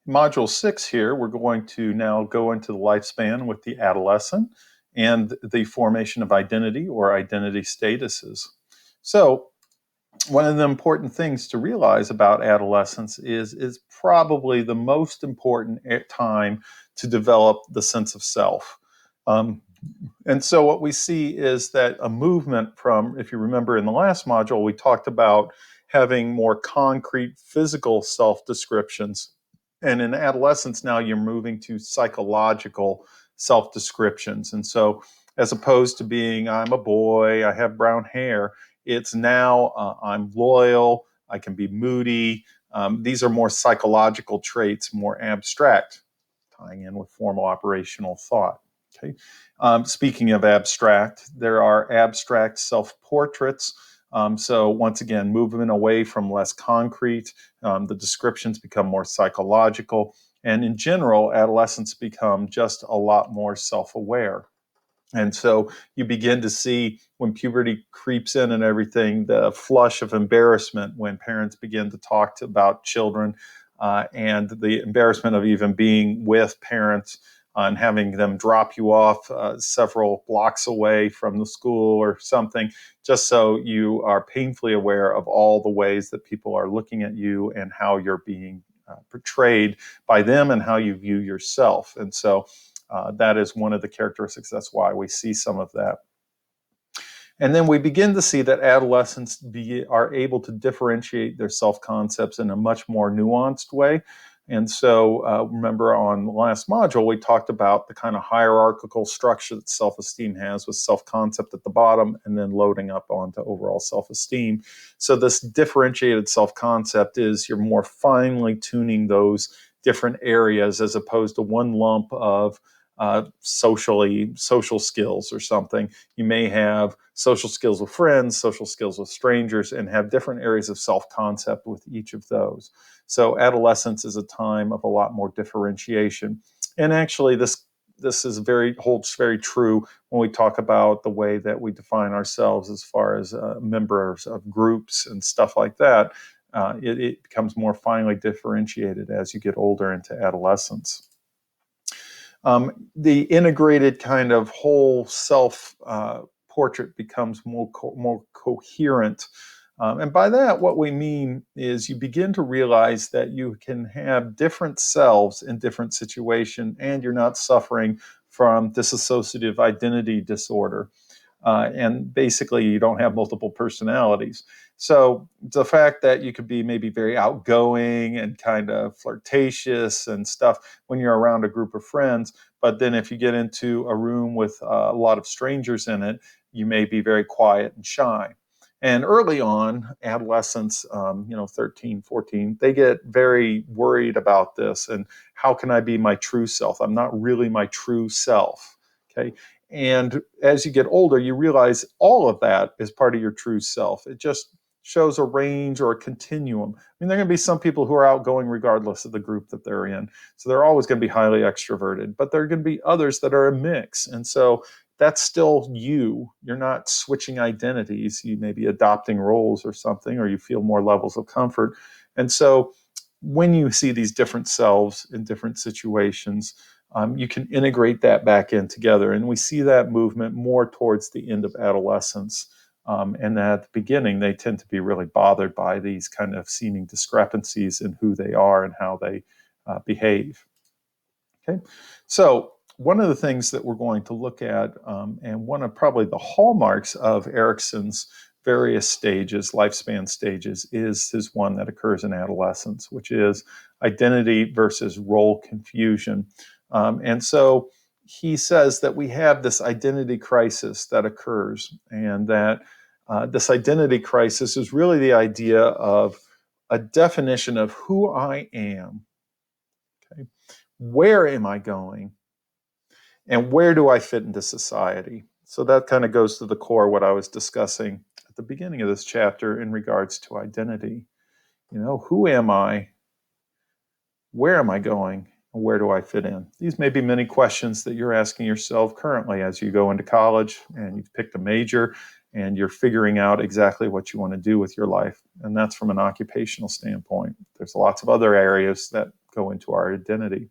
Module 6 here, we're going to now go into the lifespan with the adolescent and the formation of identity or identity statuses. So one of the important things to realize about adolescence is probably the most important time to develop the sense of self. And so what we see is that a movement from, if you remember in the last module, we talked about having more concrete physical self-descriptions. And in adolescence now you're moving to psychological self-descriptions. And so as opposed to being, I'm a boy, I have brown hair, it's now I'm loyal, I can be moody. These are more psychological traits, more abstract, tying in with formal operational thought. Okay. Speaking of abstract, there are abstract self-portraits. So once again, movement away from less concrete. The descriptions become more psychological. And in general, adolescents become just a lot more self-aware. And so you begin to see when puberty creeps in and everything, the flush of embarrassment when parents begin to talk about children and the embarrassment of even being with parents and having them drop you off several blocks away from the school or something, just so you are painfully aware of all the ways that people are looking at you and how you're being portrayed by them and how you view yourself. And so that is one of the characteristics. That's why we see some of that. And then we begin to see that adolescents are able to differentiate their self-concepts in a much more nuanced way. And so remember on the last module, we talked about the kind of hierarchical structure that self-esteem has with self-concept at the bottom and then loading up onto overall self-esteem. So this differentiated self-concept is you're more finely tuning those different areas as opposed to one lump of social skills or something. You may have social skills with friends, social skills with strangers, and have different areas of self-concept with each of those. So adolescence is a time of a lot more differentiation. And actually this holds very true when we talk about the way that we define ourselves as far as members of groups and stuff like that. It becomes more finely differentiated as you get older into adolescence. The integrated kind of whole self portrait becomes more coherent. And by that, what we mean is you begin to realize that you can have different selves in different situations, and you're not suffering from dissociative identity disorder. And basically, you don't have multiple personalities. So the fact that you could be maybe very outgoing and kind of flirtatious and stuff when you're around a group of friends, but then if you get into a room with a lot of strangers in it, you may be very quiet and shy. And early on, adolescents, 13, 14, they get very worried about this. And how can I be my true self? I'm not really my true self. Okay. And as you get older, you realize all of that is part of your true self. It just shows a range or a continuum. I mean, there are going to be some people who are outgoing regardless of the group that they're in. So they're always going to be highly extroverted, but there are going to be others that are a mix. And so that's still you. You're not switching identities. You may be adopting roles or something, or you feel more levels of comfort. And so when you see these different selves in different situations, you can integrate that back in together. And we see that movement more towards the end of adolescence. And at the beginning, they tend to be really bothered by these kind of seeming discrepancies in who they are and how they behave. Okay, so one of the things that we're going to look at, and one of probably the hallmarks of Erikson's various stages, lifespan stages, is his one that occurs in adolescence, which is identity versus role confusion. And so he says that we have this identity crisis that occurs, and that this identity crisis is really the idea of a definition of who I am. Okay, where am I going? And where do I fit into society? So that kind of goes to the core of what I was discussing at the beginning of this chapter in regards to identity. Who am I? Where am I going? And where do I fit in? These may be many questions that you're asking yourself currently as you go into college and you've picked a major and you're figuring out exactly what you want to do with your life. And that's from an occupational standpoint. There's lots of other areas that go into our identity.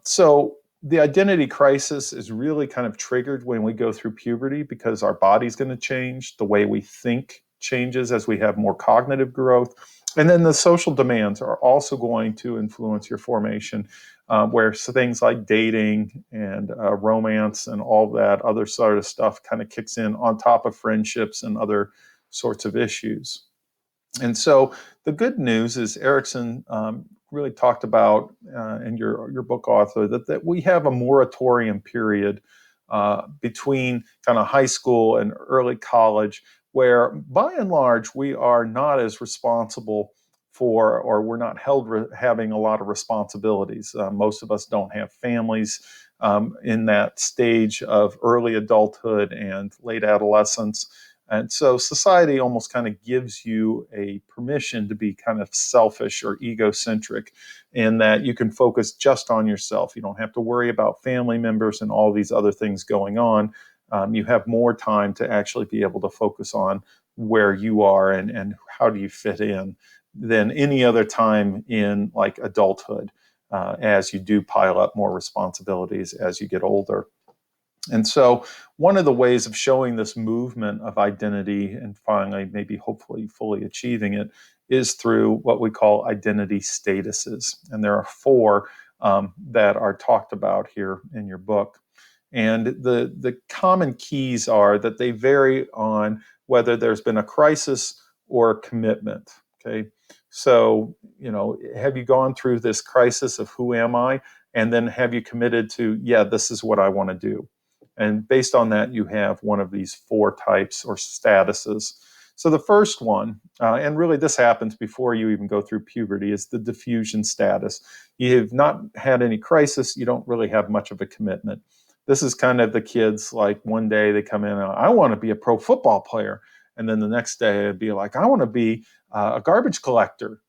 So the identity crisis is really kind of triggered when we go through puberty because our body's going to change, the way we think changes as we have more cognitive growth. And then the social demands are also going to influence your formation, where things like dating and romance and all that other sort of stuff kind of kicks in on top of friendships and other sorts of issues. And so the good news is Erickson really talked about, in your book author, that we have a moratorium period between kind of high school and early college, where by and large we are not as responsible for, or we're not held having a lot of responsibilities. Most of us don't have families in that stage of early adulthood and late adolescence. And so society almost kind of gives you a permission to be kind of selfish or egocentric, in that you can focus just on yourself. You don't have to worry about family members and all these other things going on. You have more time to actually be able to focus on where you are and how do you fit in than any other time in like adulthood, as you do pile up more responsibilities as you get older. And so one of the ways of showing this movement of identity and finally, maybe hopefully fully achieving it, is through what we call identity statuses. And there are four that are talked about here in your book. And the common keys are that they vary on whether there's been a crisis or a commitment. Okay. So, have you gone through this crisis of who am I? And then have you committed to, yeah, this is what I want to do? And based on that, you have one of these four types or statuses. So the first one, and really this happens before you even go through puberty, is the diffusion status. You have not had any crisis. You don't really have much of a commitment. This is kind of the kids, like one day they come in and I want to be a pro football player. And then the next day it'd be like, I want to be a garbage collector.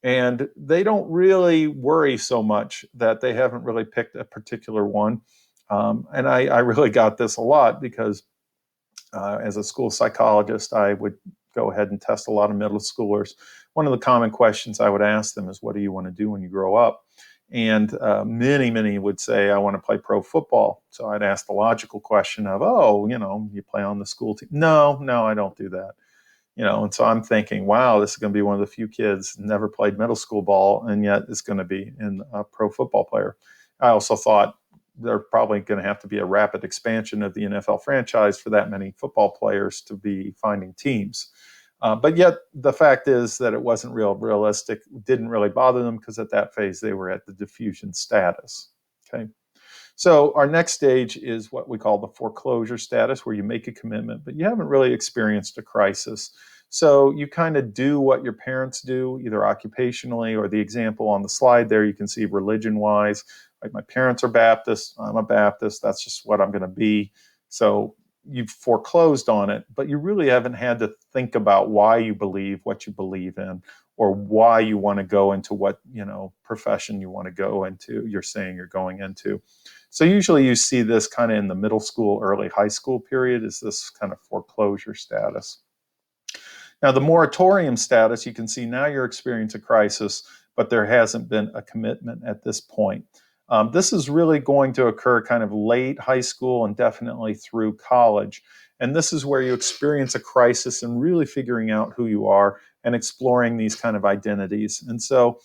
And they don't really worry so much that they haven't really picked a particular one. And I really got this a lot because as a school psychologist, I would go ahead and test a lot of middle schoolers. One of the common questions I would ask them is, what do you want to do when you grow up? And many would say, I want to play pro football. So I'd ask the logical question of, oh, you play on the school team? No, I don't do that. And so I'm thinking, wow, this is going to be one of the few kids never played middle school ball, and yet it's going to be in a pro football player. I also thought they're probably going to have to be a rapid expansion of the NFL franchise for that many football players to be finding teams. But yet the fact is that it wasn't realistic, didn't really bother them because at that phase they were at the diffusion status. Okay. So our next stage is what we call the foreclosure status, where you make a commitment, but you haven't really experienced a crisis. So you kind of do what your parents do, either occupationally or the example on the slide there, you can see religion-wise. Like my parents are Baptist, I'm a Baptist, that's just what I'm going to be. So you've foreclosed on it, but you really haven't had to think about why you believe what you believe in, or why you want to go into what, profession you want to go into, you're saying you're going into. So usually you see this kind of in the middle school, early high school period, is this kind of foreclosure status. Now, the moratorium status, you can see now you're experiencing a crisis, but there hasn't been a commitment at this point. This is really going to occur kind of late high school and definitely through college. And this is where you experience a crisis and really figuring out who you are and exploring these kind of identities. And so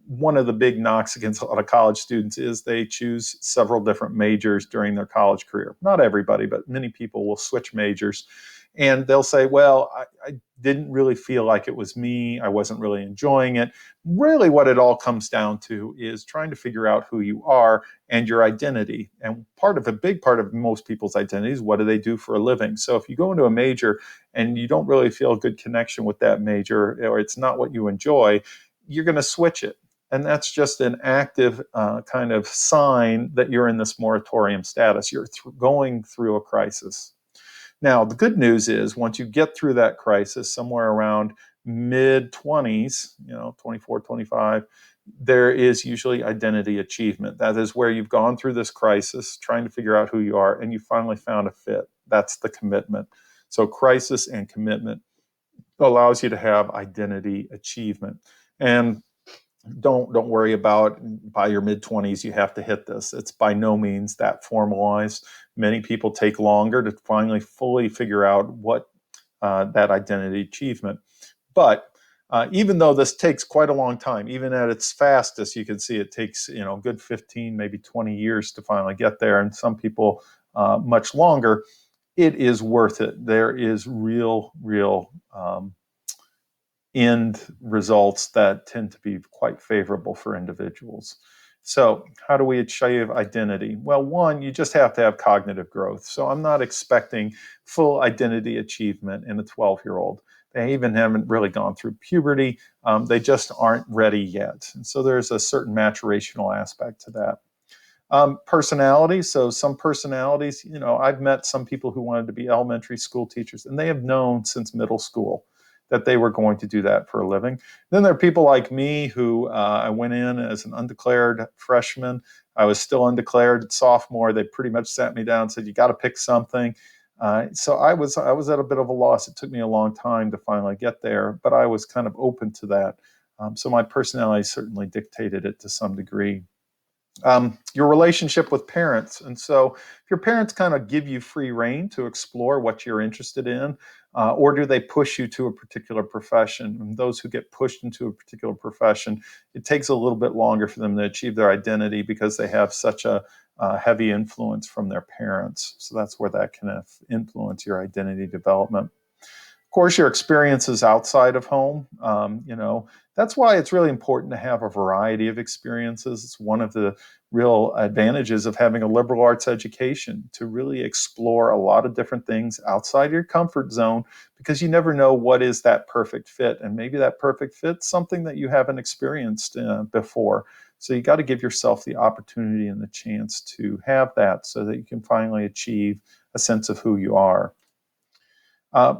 one of the big knocks against a lot of college students is they choose several different majors during their college career. Not everybody, but many people will switch majors. And they'll say, well, I didn't really feel like it was me. I wasn't really enjoying it. Really, what it all comes down to is trying to figure out who you are and your identity. And a big part of most people's identity is, what do they do for a living? So if you go into a major and you don't really feel a good connection with that major, or it's not what you enjoy, you're going to switch it. And that's just an active kind of sign that you're in this moratorium status. You're going through a crisis. Now, the good news is once you get through that crisis, somewhere around mid-20s, 24, 25, there is usually identity achievement. That is where you've gone through this crisis, trying to figure out who you are, and you finally found a fit. That's the commitment. So crisis and commitment allows you to have identity achievement. And don't worry about by your mid-20s you have to hit this. It's by no means that formalized. Many people take longer to finally fully figure out what that identity achievement. But even though this takes quite a long time, even at its fastest, you can see it takes a good 15, maybe 20 years to finally get there, and some people much longer. It is worth it. There is real end results that tend to be quite favorable for individuals. So, how do we achieve identity? Well, one, you just have to have cognitive growth. So, I'm not expecting full identity achievement in a 12-year-old. They even haven't really gone through puberty. They just aren't ready yet. And so, there's a certain maturational aspect to that. Personality. So some personalities, I've met some people who wanted to be elementary school teachers, and they have known since middle school that they were going to do that for a living. Then there are people like me who I went in as an undeclared freshman. I was still undeclared sophomore. They pretty much sat me down and said, "You got to pick something." So I was at a bit of a loss. It took me a long time to finally get there, but I was kind of open to that. So my personality certainly dictated it to some degree. Your relationship with parents. And so if your parents kind of give you free rein to explore what you're interested in, or do they push you to a particular profession? And those who get pushed into a particular profession, it takes a little bit longer for them to achieve their identity because they have such a heavy influence from their parents. So that's where that can influence your identity development. Of course, your experiences outside of home, that's why it's really important to have a variety of experiences. It's one of the real advantages of having a liberal arts education, to really explore a lot of different things outside your comfort zone, because you never know what is that perfect fit. And maybe that perfect fit's something that you haven't experienced before. So you got to give yourself the opportunity and the chance to have that so that you can finally achieve a sense of who you are.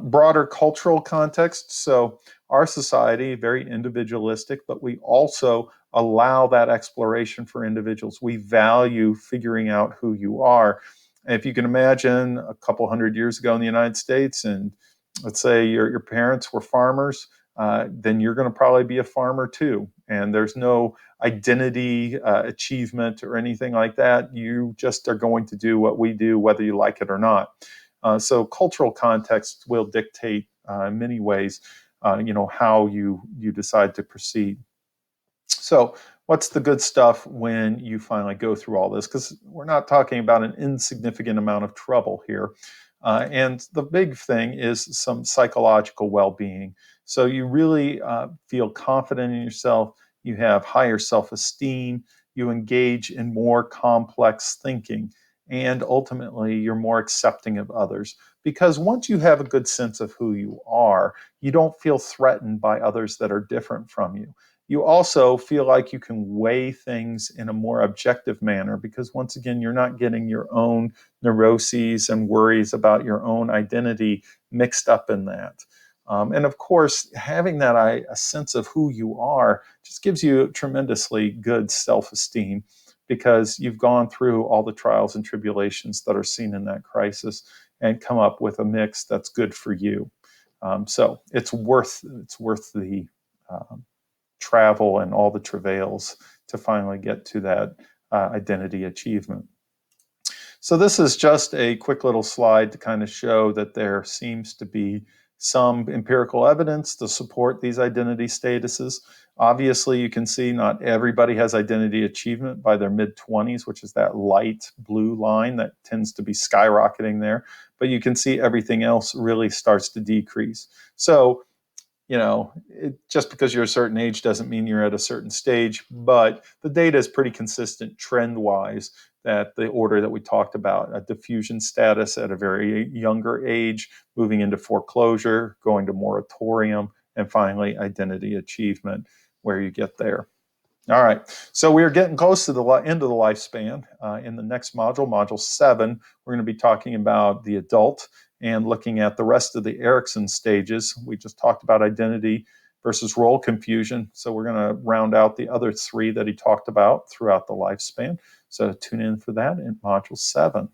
Broader cultural context. So our society, very individualistic, but we also allow that exploration for individuals. We value figuring out who you are. And if you can imagine a couple hundred years ago in the United States, and let's say your parents were farmers, then you're going to probably be a farmer too. And there's no identity achievement or anything like that. You just are going to do what we do, whether you like it or not. So cultural context will dictate in many ways, how you decide to proceed. So what's the good stuff when you finally go through all this? Because we're not talking about an insignificant amount of trouble here. And the big thing is some psychological well-being. So you really feel confident in yourself. You have higher self-esteem. You engage in more complex thinking. And ultimately, you're more accepting of others. Because once you have a good sense of who you are, you don't feel threatened by others that are different from you. You also feel like you can weigh things in a more objective manner, because once again, you're not getting your own neuroses and worries about your own identity mixed up in that. And of course, having that a sense of who you are just gives you tremendously good self-esteem, because you've gone through all the trials and tribulations that are seen in that crisis and come up with a mix that's good for you. So it's worth the travel and all the travails to finally get to that identity achievement. So this is just a quick little slide to kind of show that there seems to be some empirical evidence to support these identity statuses. Obviously, you can see not everybody has identity achievement by their mid-20s, which is that light blue line that tends to be skyrocketing there. But you can see everything else really starts to decrease. So just because you're a certain age doesn't mean you're at a certain stage, but the data is pretty consistent trend-wise, that the order that we talked about, a diffusion status at a very younger age, moving into foreclosure, going to moratorium, and finally identity achievement, where you get there. All right, so we are getting close to the end of the lifespan. In the next module, module 7, we're going to be talking about the adult and looking at the rest of the Erikson stages. We just talked about identity versus role confusion, so we're going to round out the other 3 that he talked about throughout the lifespan. So tune in for that in module 7.